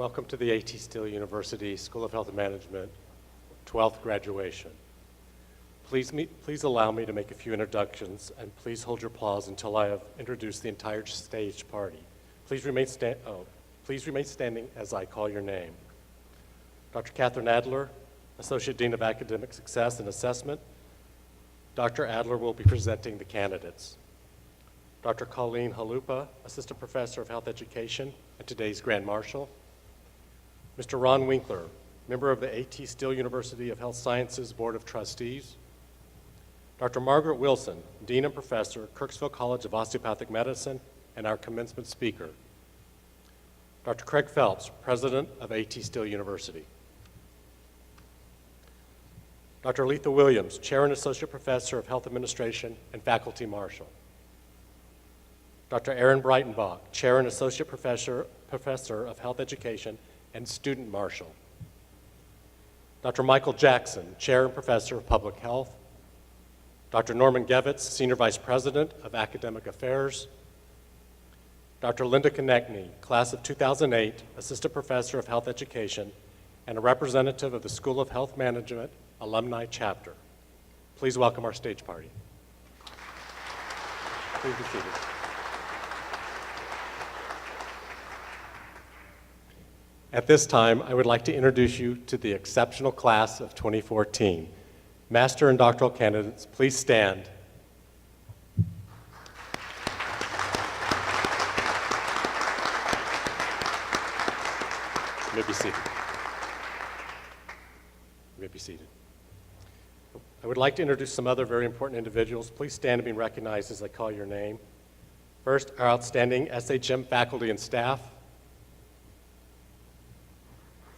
Welcome to the ATSU University School of Health and Management 12th graduation. Please allow me to make a few introductions, and please hold your applause until I have introduced the entire stage party. Please remain standing as I call your name. Dr. Catherine Adler, Associate Dean of Academic Success and Assessment. Dr. Adler will be presenting the candidates. Dr. Colleen Halupa, Assistant Professor of Health Education and today's Grand Marshal. Mr. Ron Winkler, member of the ATSU University of Health Sciences Board of Trustees. Dr. Margaret Wilson, Dean and Professor, Kirksville College of Osteopathic Medicine, and our commencement speaker. Dr. Craig Phelps, President of ATSU University. Dr. Letha Williams, Chair and Associate Professor of Health Administration and Faculty Marshal. Dr. Aaron Breitenbach, Chair and Associate Professor of Health Education and Student Marshal. Dr. Michael Jackson, Chair and Professor of Public Health. Dr. Norman Gevitz, Senior Vice President of Academic Affairs. Dr. Linda Konechny, Class of 2008, Assistant Professor of Health Education and a representative of the School of Health Management Alumni Chapter. Please welcome our stage party. Please be seated. At this time, I would like to introduce you to the exceptional class of 2014. Master and doctoral candidates, please stand. You may be seated. You may be seated. I would like to introduce some other very important individuals. Please stand and be recognized as I call your name. First, our outstanding SHM faculty and staff.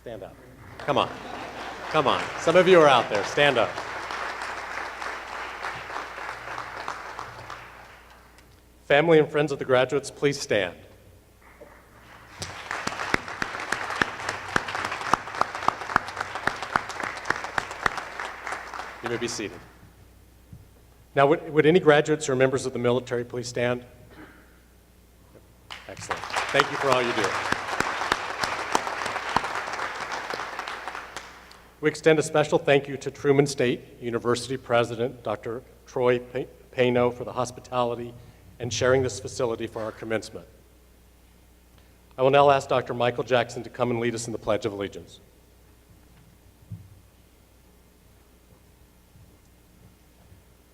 Stand up. Come on. Come on. Some of you are out there. Stand up. Family and friends of the graduates, please stand. You may be seated. Now, would any graduates or members of the military please stand? Excellent. Thank you for all you do. We extend a special thank you to Truman State University President, Dr. Troy Payno, for the hospitality and sharing this facility for our commencement. I will now ask Dr. Michael Jackson to come and lead us in the Pledge of Allegiance.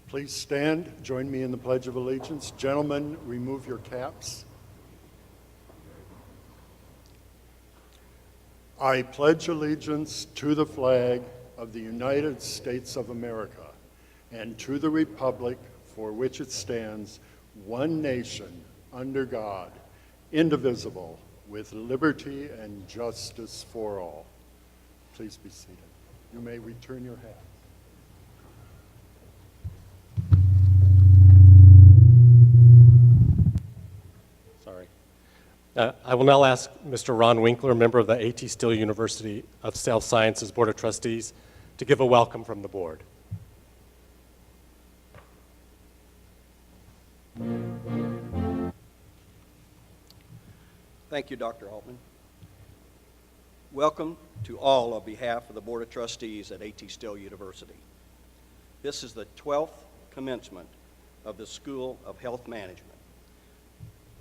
Please stand, join me in the Pledge of Allegiance. Gentlemen, remove your caps. I pledge allegiance to the flag of the United States of America and to the republic for which it stands, one nation, under God, indivisible, with liberty and justice for all. Please be seated. You may return your hats. I will now ask Mr. Ron Winkler, member of the ATSU University of Health Sciences Board of Trustees, to give a welcome from the board. Thank you, Dr. Altman. Welcome to all on behalf of the Board of Trustees at ATSU University. This is the 12th commencement of the School of Health Management.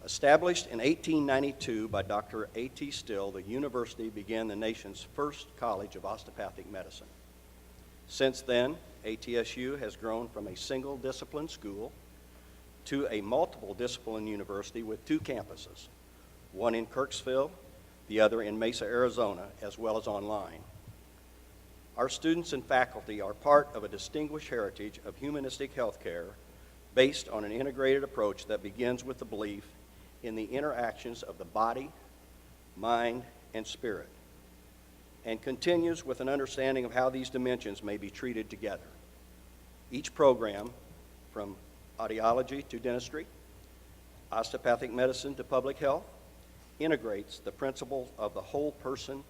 Established in 1892 by Dr. A.T. Still, the university began the nation's first college of osteopathic medicine. Since then, ATSU has grown from a single discipline school to a multiple discipline university with two campuses, one in Kirksville, the other in Mesa, Arizona, as well as online. Our students and faculty are part of a distinguished heritage of humanistic healthcare based on an integrated approach that begins with the belief in the interactions of the body, mind, and spirit, and continues with an understanding of how these dimensions may be treated together. Each program, from audiology to dentistry, osteopathic medicine to public health, integrates the principles of the whole person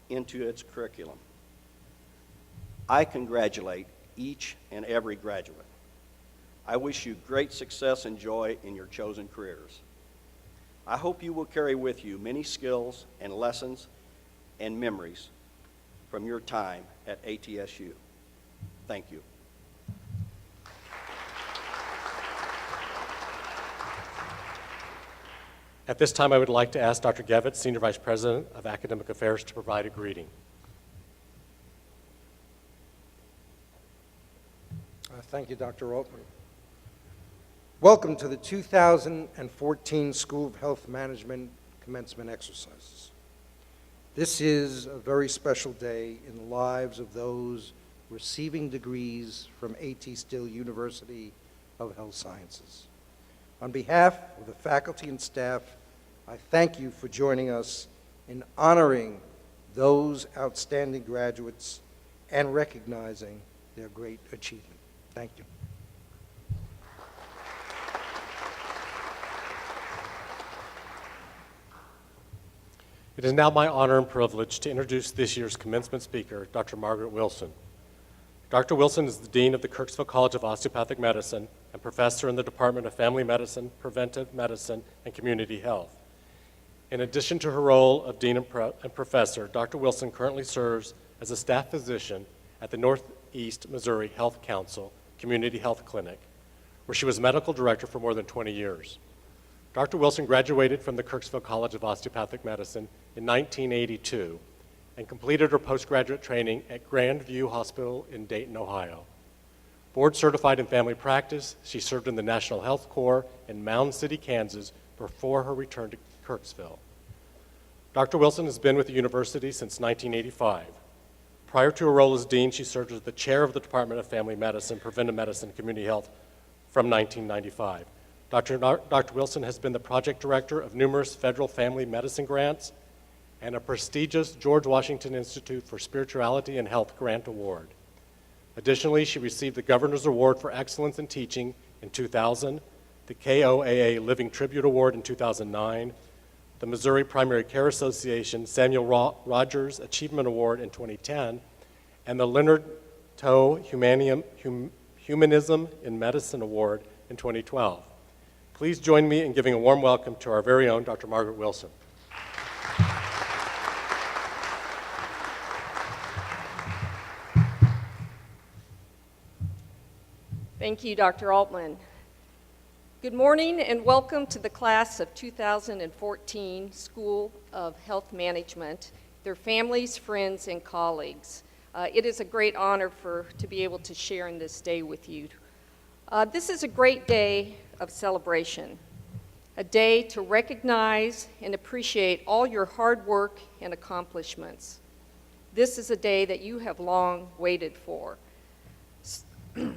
into its curriculum. I congratulate each and every graduate. I wish you great success and joy in your chosen careers. I hope you will carry with you many skills and lessons and memories from your time at ATSU. Thank you. At this time, I would like to ask Dr. Gevitz, Senior Vice President of Academic Affairs, to provide a greeting. Thank you, Dr. Altman. Welcome to the 2014 School of Health Management commencement exercises. This is a very special day in the lives of those receiving degrees from A.T. Still University of Health Sciences. On behalf of the faculty and staff, I thank you for joining us in honoring those outstanding graduates and recognizing their great achievement. Thank you. It is now my honor and privilege to introduce this year's commencement speaker, Dr. Margaret Wilson. Dr. Wilson is the Dean of the Kirksville College of Osteopathic Medicine and professor in the Department of Family Medicine, Preventive Medicine, and Community Health. In addition to her role of Dean and Professor, Dr. Wilson currently serves as a staff physician at the Northeast Missouri Health Council Community Health Clinic, where she was medical director for more than 20 years. Dr. Wilson graduated from the Kirksville College of Osteopathic Medicine in 1982 and completed her postgraduate training at Grandview Hospital in Dayton, Ohio. Board certified in family practice, she served in the National Health Corps in Mound City, Kansas, before her return to Kirksville. Dr. Wilson has been with the university since 1985. Prior to her role as dean, she served as the chair of the Department of Family Medicine, Preventive Medicine, and Community Health from 1995. Dr. Wilson has been the project director of numerous federal family medicine grants and a prestigious George Washington Institute for Spirituality and Health Grant Award. Additionally, she received the Governor's Award for Excellence in Teaching in 2000, the KOAA Living Tribute Award in 2009, the Missouri Primary Care Association Samuel Rogers Achievement Award in 2010, and the Leonard Toe Humanism in Medicine Award in 2012. Please join me in giving a warm welcome to our very own Dr. Margaret Wilson. Thank you, Dr. Altman. Good morning and welcome to the class of 2014 School of Health Management, their families, friends, and colleagues. It is a great honor to be able to share in this day with you. This is a great day of celebration, a day to recognize and appreciate all your hard work and accomplishments. This is a day that you have long waited for.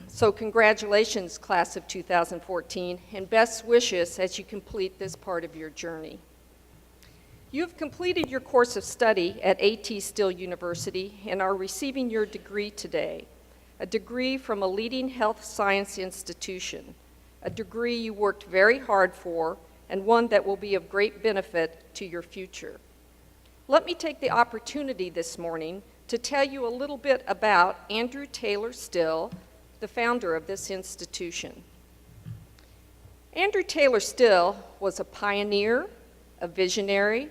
So congratulations, class of 2014, and best wishes as you complete this part of your journey. You have completed your course of study at A.T. Still University and are receiving your degree today, a degree from a leading health science institution, a degree you worked very hard for and one that will be of great benefit to your future. Let me take the opportunity this morning to tell you a little bit about Andrew Taylor Still, the founder of this institution. Andrew Taylor Still was a pioneer, a visionary,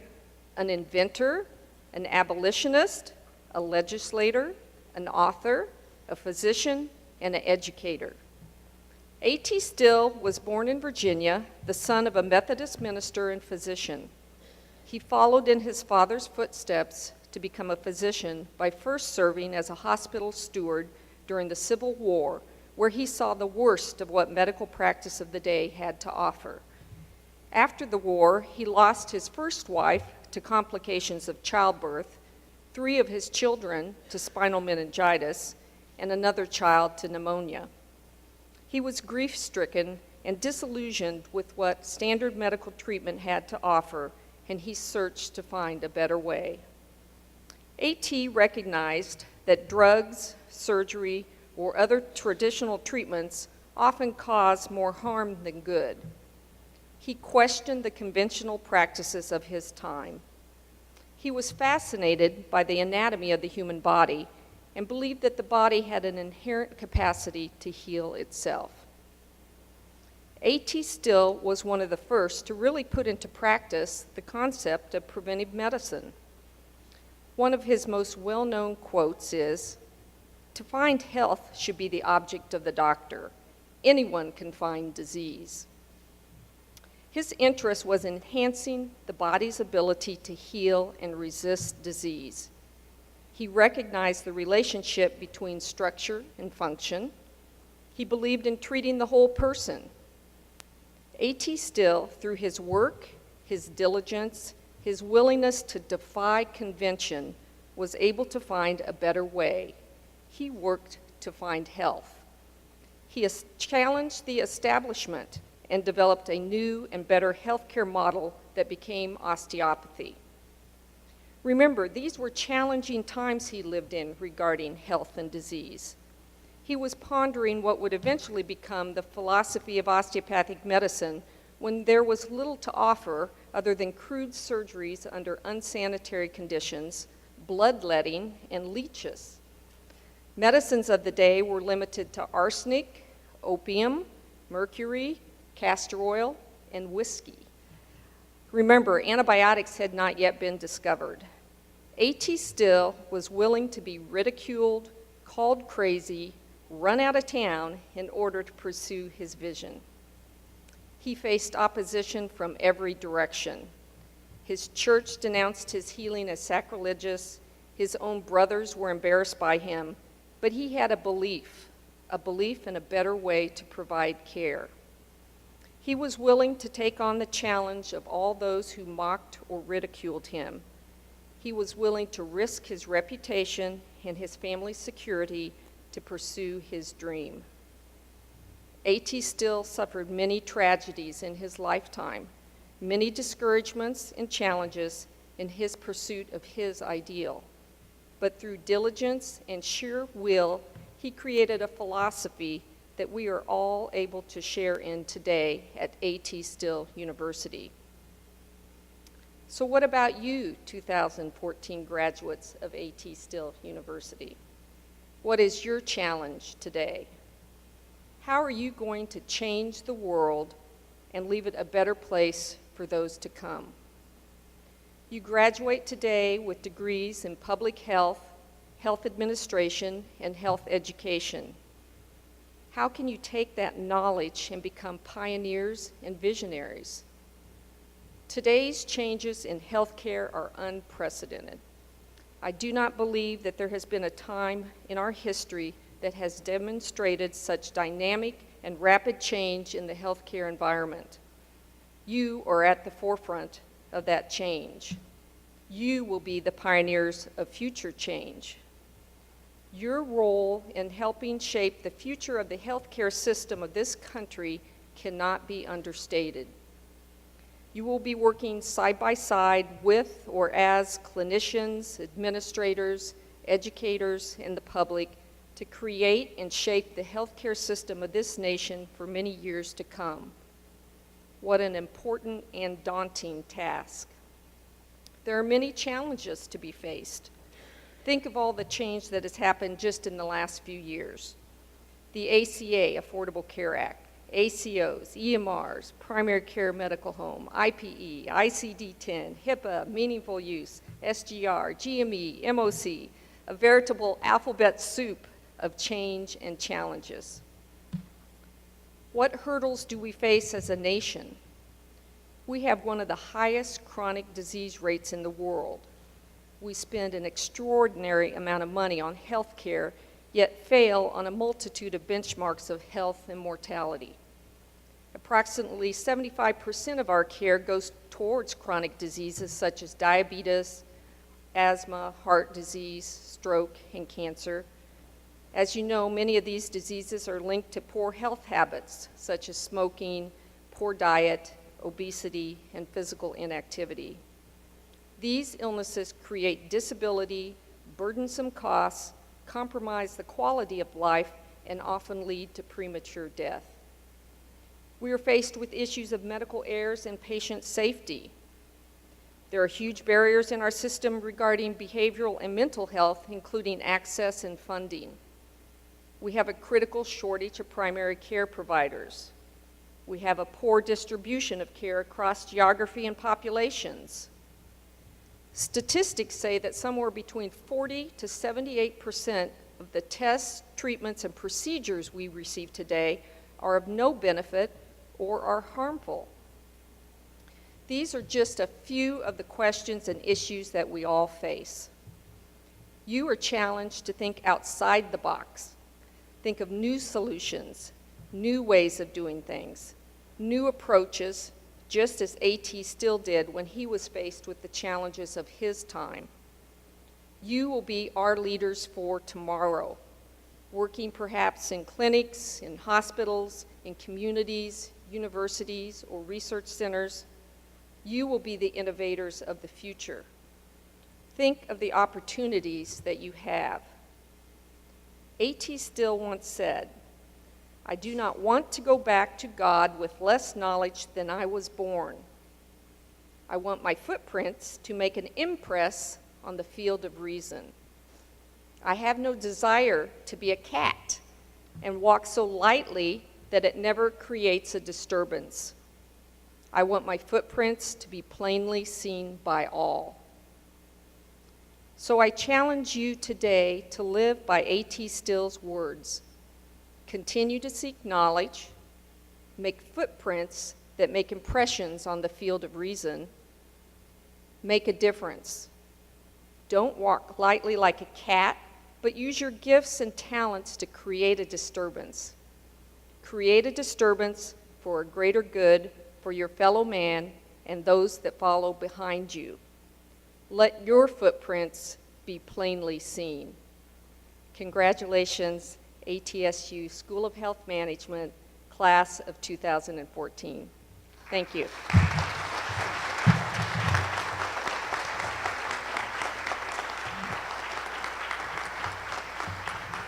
an inventor, an abolitionist, a legislator, an author, a physician, and an educator. A.T. Still was born in Virginia, the son of a Methodist minister and physician. He followed in his father's footsteps to become a physician by first serving as a hospital steward during the Civil War, where he saw the worst of what medical practice of the day had to offer. After the war, he lost his first wife to complications of childbirth, 3 of his children to spinal meningitis, and another child to pneumonia. He was grief-stricken and disillusioned with what standard medical treatment had to offer, and he searched to find a better way. A.T. recognized that drugs, surgery, or other traditional treatments often cause more harm than good. He questioned the conventional practices of his time. He was fascinated by the anatomy of the human body and believed that the body had an inherent capacity to heal itself. A.T. Still was one of the first to really put into practice the concept of preventive medicine. One of his most well-known quotes is, "To find health should be the object of the doctor. Anyone can find disease." His interest was in enhancing the body's ability to heal and resist disease. He recognized the relationship between structure and function. He believed in treating the whole person. A.T. Still, through his work, his diligence, his willingness to defy convention, was able to find a better way. He worked to find health. He challenged the establishment and developed a new and better healthcare model that became osteopathy. Remember, these were challenging times he lived in regarding health and disease. He was pondering what would eventually become the philosophy of osteopathic medicine when there was little to offer other than crude surgeries under unsanitary conditions, bloodletting, and leeches. Medicines of the day were limited to arsenic, opium, mercury, castor oil, and whiskey. Remember, antibiotics had not yet been discovered. A.T. Still was willing to be ridiculed, called crazy, run out of town in order to pursue his vision. He faced opposition from every direction. His church denounced his healing as sacrilegious. His own brothers were embarrassed by him, but he had a belief in a better way to provide care. He was willing to take on the challenge of all those who mocked or ridiculed him. He was willing to risk his reputation and his family's security to pursue his dream. A.T. Still suffered many tragedies in his lifetime, many discouragements and challenges in his pursuit of his ideal. But through diligence and sheer will, he created a philosophy that we are all able to share in today at A.T. Still University. So what about you, 2014 graduates of A.T. Still University? What is your challenge today? How are you going to change the world and leave it a better place for those to come? You graduate today with degrees in public health, health administration, and health education. How can you take that knowledge and become pioneers and visionaries? Today's changes in healthcare are unprecedented. I do not believe that there has been a time in our history that has demonstrated such dynamic and rapid change in the healthcare environment. You are at the forefront of that change. You will be the pioneers of future change. Your role in helping shape the future of the healthcare system of this country cannot be understated. You will be working side by side with or as clinicians, administrators, educators, and the public to create and shape the healthcare system of this nation for many years to come. What an important and daunting task. There are many challenges to be faced. Think of all the change that has happened just in the last few years. The ACA, Affordable Care Act, ACOs, EMRs, primary care medical home, IPE, ICD-10, HIPAA, meaningful use, SGR, GME, MOC, a veritable alphabet soup of change and challenges. What hurdles do we face as a nation? We have one of the highest chronic disease rates in the world. We spend an extraordinary amount of money on health care, yet fail on a multitude of benchmarks of health and mortality. Approximately 75% of our care goes towards chronic diseases such as diabetes, asthma, heart disease, stroke, and cancer. As you know, many of these diseases are linked to poor health habits such as smoking, poor diet, obesity, and physical inactivity. These illnesses create disability, burdensome costs, compromise the quality of life, and often lead to premature death. We are faced with issues of medical errors and patient safety. There are huge barriers in our system regarding behavioral and mental health, including access and funding. We have a critical shortage of primary care providers. We have a poor distribution of care across geography and populations. Statistics say that somewhere between 40 to 78% of the tests, treatments, and procedures we receive today are of no benefit or are harmful. These are just a few of the questions and issues that we all face. You are challenged to think outside the box. Think of new solutions, new ways of doing things, new approaches, just as A.T. Still did when he was faced with the challenges of his time. You will be our leaders for tomorrow, working perhaps in clinics, in hospitals, in communities, universities, or research centers. You will be the innovators of the future. Think of the opportunities that you have. A.T. Still once said, "I do not want to go back to God with less knowledge than I was born. I want my footprints to make an impress on the field of reason. I have no desire to be a cat and walk so lightly that it never creates a disturbance. I want my footprints to be plainly seen by all." So I challenge you today to live by A.T. Still's words. Continue to seek knowledge, make footprints that make impressions on the field of reason, make a difference. Don't walk lightly like a cat, but use your gifts and talents to create a disturbance. Create a disturbance for a greater good for your fellow man and those that follow behind you. Let your footprints be plainly seen. Congratulations, ATSU School of Health Management, class of 2014. Thank you.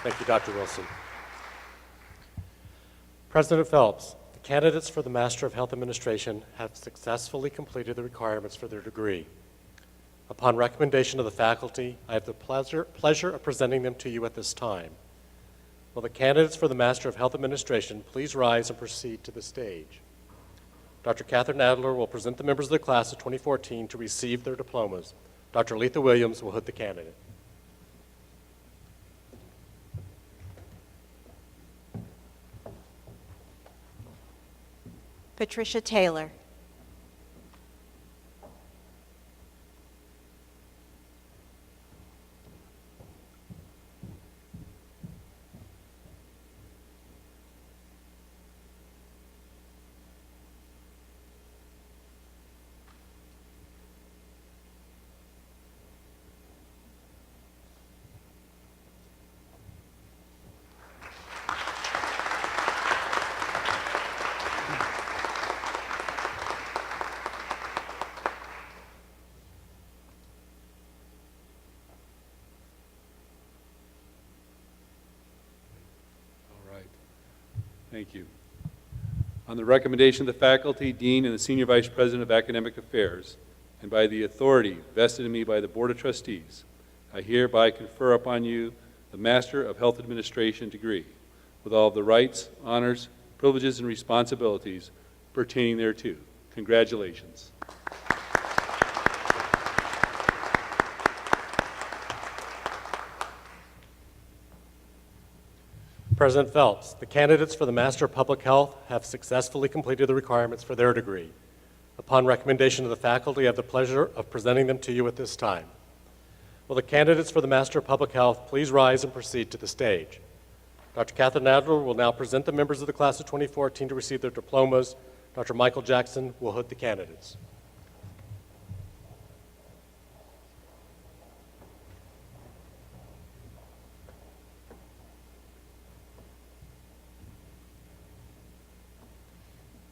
Thank you, Dr. Wilson. President Phelps, the candidates for the Master of Health Administration have successfully completed the requirements for their degree. Upon recommendation of the faculty, I have the pleasure of presenting them to you at this time. Will the candidates for the Master of Health Administration please rise and proceed to the stage? Dr. Catherine Adler will present the members of the class of 2014 to receive their diplomas. Dr. Letha Williams will hood the candidate. Patricia Taylor. Thank you. On the recommendation of the faculty, dean, and the senior vice president of academic affairs, and by the authority vested in me by the Board of Trustees, I hereby confer upon you the Master of Health Administration degree, with all of the rights, honors, privileges, and responsibilities pertaining thereto. Congratulations. President Phelps, the candidates for the Master of Public Health have successfully completed the requirements for their degree. Upon recommendation of the faculty, I have the pleasure of presenting them to you at this time. Will the candidates for the Master of Public Health please rise and proceed to the stage? Dr. Catherine Adler will now present the members of the class of 2014 to receive their diplomas. Dr. Michael Jackson will hood the candidates.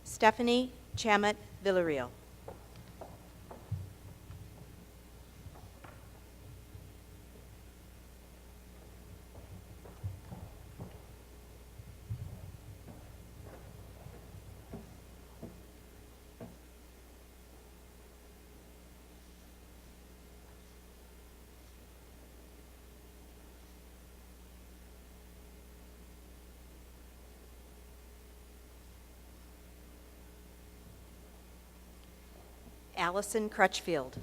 Stephanie Chamet Villarreal. Allison Crutchfield.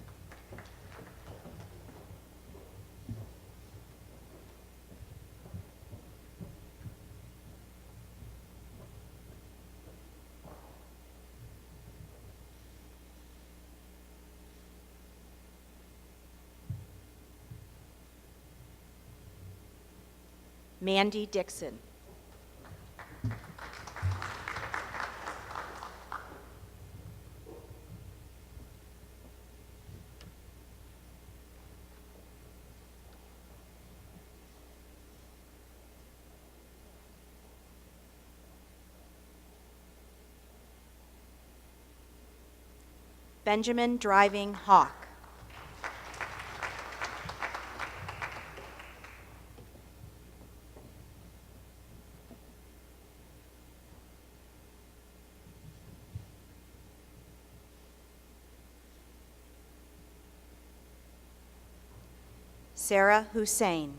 Mandy Dixon. Benjamin Driving Hawk. Sarah Hussein.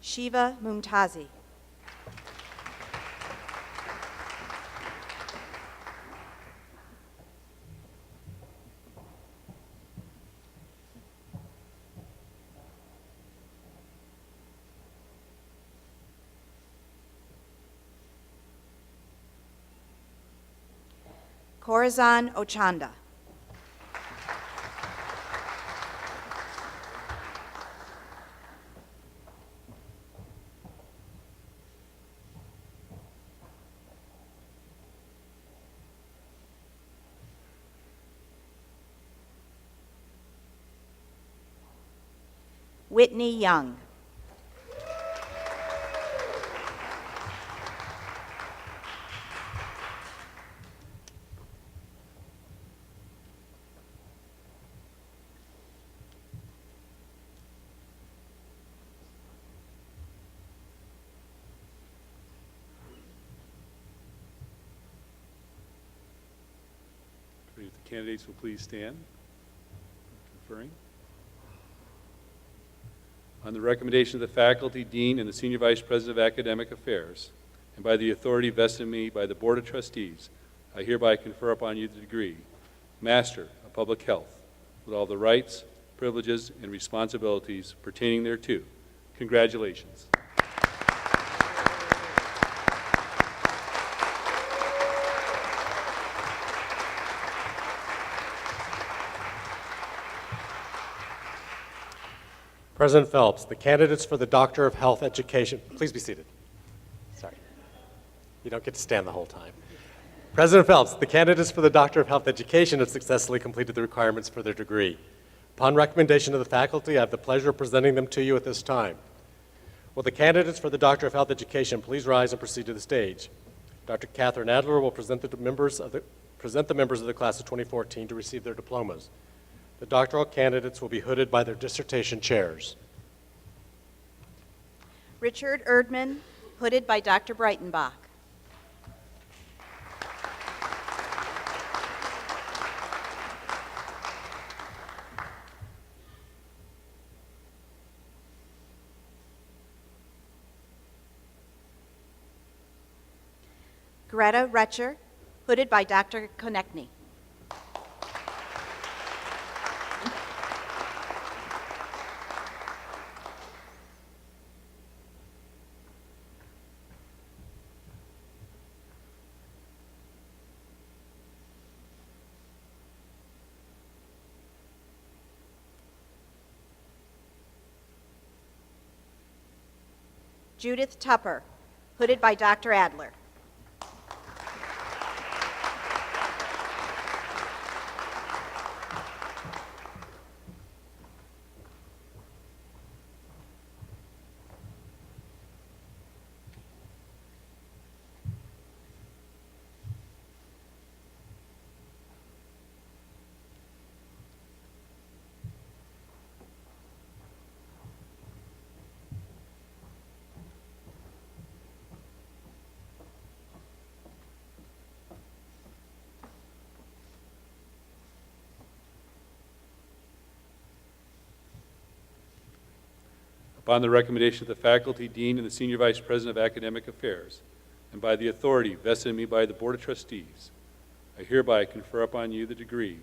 Shiva Mumtazi. Corazon Ochanda. Whitney Young. If the candidates will please stand. Conferring. On the recommendation of the faculty, dean, and the senior vice president of academic affairs, and by the authority vested in me by the Board of Trustees, I hereby confer upon you the degree Master of Public Health, with all the rights, privileges, and responsibilities pertaining thereto. Congratulations. President Phelps, the candidates for the Doctor of Health Education, please be seated. Sorry. You don't get to stand the whole time. President Phelps, the candidates for the Doctor of Health Education have successfully completed the requirements for their degree. Upon recommendation of the faculty, I have the pleasure of presenting them to you at this time. Will the candidates for the Doctor of Health Education please rise and proceed to the stage? Dr. Catherine Adler will present the members of the class of 2014 to receive their diplomas. The doctoral candidates will be hooded by their dissertation chairs. Richard Erdman, hooded by Dr. Breitenbach. Greta Retcher, hooded by Dr. Konechny. Judith Tupper, hooded by Dr. Adler. Upon the recommendation of the faculty, dean, and the senior vice president of academic affairs, and by the authority vested in me by the Board of Trustees, I hereby confer upon you the degree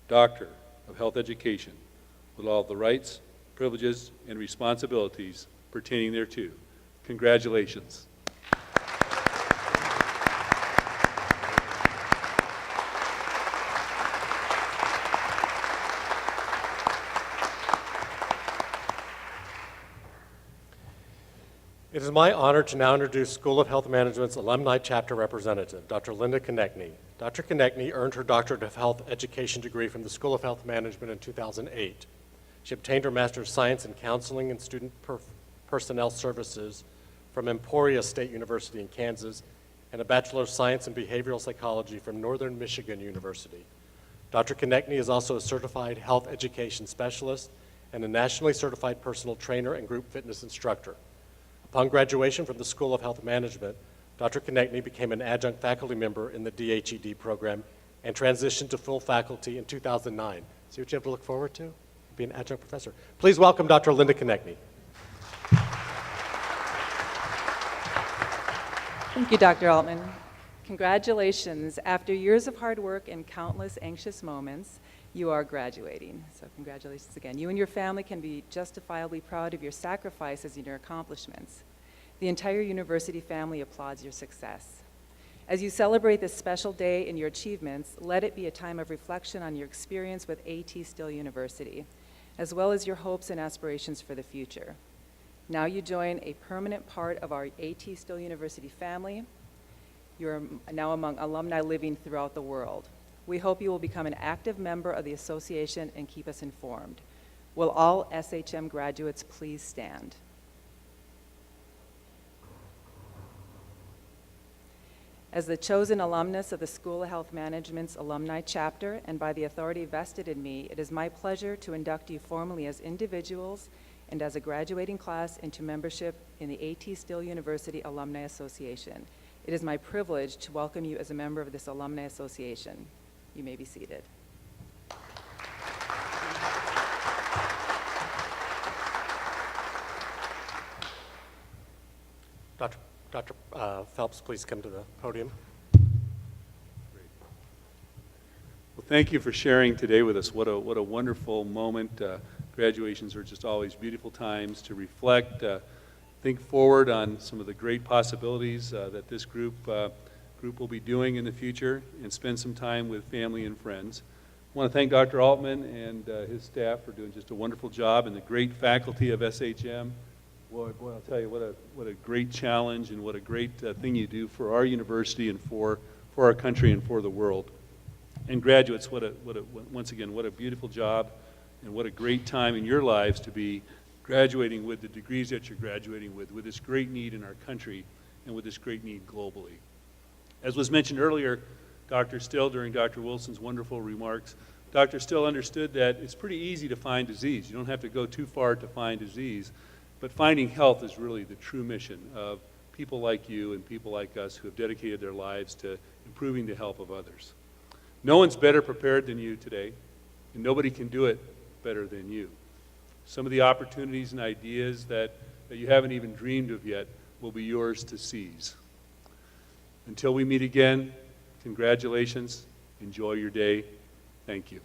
Doctor of Health Education, with all the rights, privileges, and responsibilities pertaining thereto. Congratulations. It is my honor to now introduce School of Health Management's Alumni Chapter Representative, Dr. Linda Konechny. Dr. Konechny earned her Doctorate of Health Education degree from the School of Health Management in 2008. She obtained her Master's of Science in Counseling and Student Personnel Services from Emporia State University in Kansas and a Bachelor of Science in Behavioral Psychology from Northern Michigan University. Dr. Konechny is also a certified health education specialist and a nationally certified personal trainer and group fitness instructor. Upon graduation from the School of Health Management, Dr. Konechny became an adjunct faculty member in the DHED program and transitioned to full faculty in 2009. See what you have to look forward to? Be an adjunct professor. Please welcome Dr. Linda Konechny. Thank you, Dr. Altman. Congratulations. After years of hard work and countless anxious moments, you are graduating. So congratulations again. You and your family can be justifiably proud of your sacrifices and your accomplishments. The entire university family applauds your success. As you celebrate this special day and your achievements, let it be a time of reflection on your experience with AT Still University, as well as your hopes and aspirations for the future. Now you join a permanent part of our AT Still University family. You're now among alumni living throughout the world. We hope you will become an active member of the association and keep us informed. Will all SHM graduates please stand? As the chosen alumnus of the School of Health Management's alumni chapter, and by the authority vested in me, it is my pleasure to induct you formally as individuals and as a graduating class into membership in the AT Still University Alumni Association. It is my privilege to welcome you as a member of this alumni association. You may be seated. Dr. Phelps, please come to the podium. Well, thank you for sharing today with us. What a wonderful moment. Graduations are just always beautiful times to reflect, think forward on some of the great possibilities that this group will be doing in the future, and spend some time with family and friends. I want to thank Dr. Altman and his staff for doing just a wonderful job, and the great faculty of SHM. Boy, I'll tell you, what a great challenge and what a great thing you do for our university and for our country and for the world. And graduates, once again, what a beautiful job and what a great time in your lives to be graduating with the degrees that you're graduating with this great need in our country and with this great need globally. As was mentioned earlier, Dr. Still, during Dr. Wilson's wonderful remarks, Dr. Still understood that it's pretty easy to find disease. You don't have to go too far to find disease, but finding health is really the true mission of people like you and people like us who have dedicated their lives to improving the health of others. No one's better prepared than you today, and nobody can do it better than you. Some of the opportunities and ideas that you haven't even dreamed of yet will be yours to seize. Until we meet again, congratulations. Enjoy your day. Thank you.